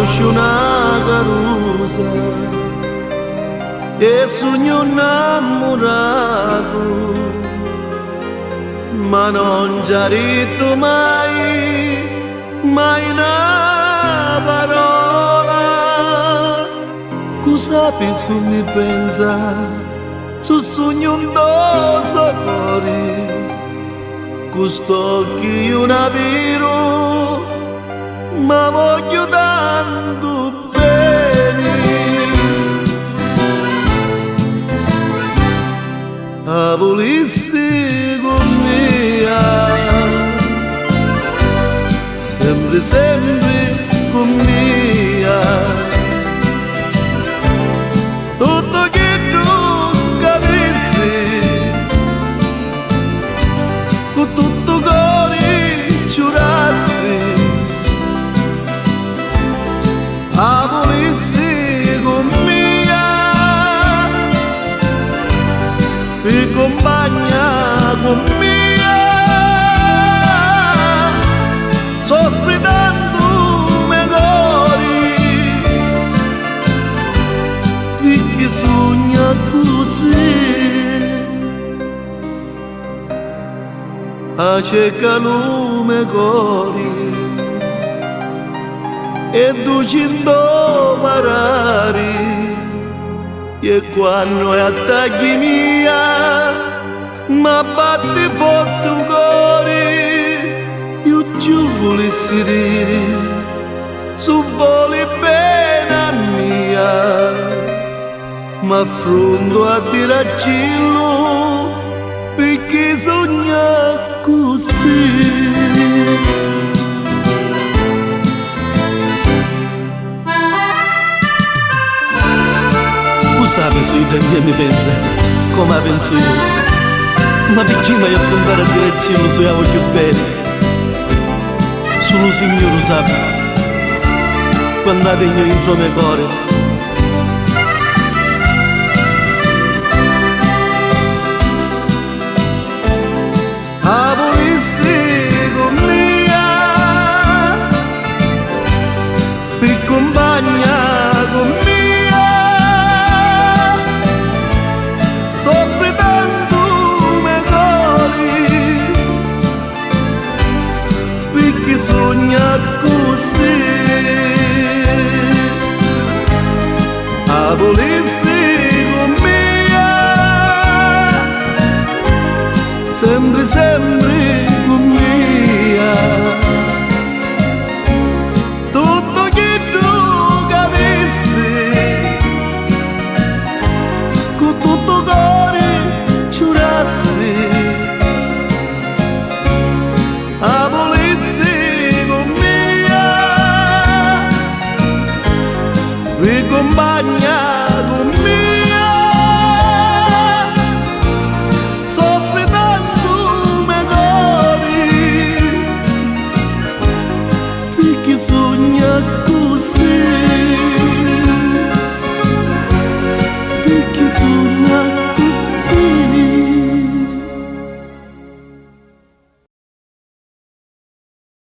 conosci una carusa e sogno innamorato, ma non ci ha detto mai, mai una parola. Cosa penso mi pensa, su sogno un doso cuore, questo che io non vero, ma voglio tanto bene. A volessi con me, sempre, sempre con me. Tutto che tu capissi, con tutto cuore giurassi, a volessi con me e compagna con me. Soffri tanto me cori, perché sogna così, a cercare me cori e ducendo parare, e quando è attacchi mia ma batti forte un cuore, io giù volessi rire su voli bene mia, ma affronto a diracillo perché sogna così. Sabe se io da mi pensa come penso io, ma perché mi hai affrontato a dire il cielo se io voglio bene? Solo Signore lo sa quando tengo in suo mio cuore. A volessi con me per compagna con me, soffri tanto me cori, perché sogna così. A volessi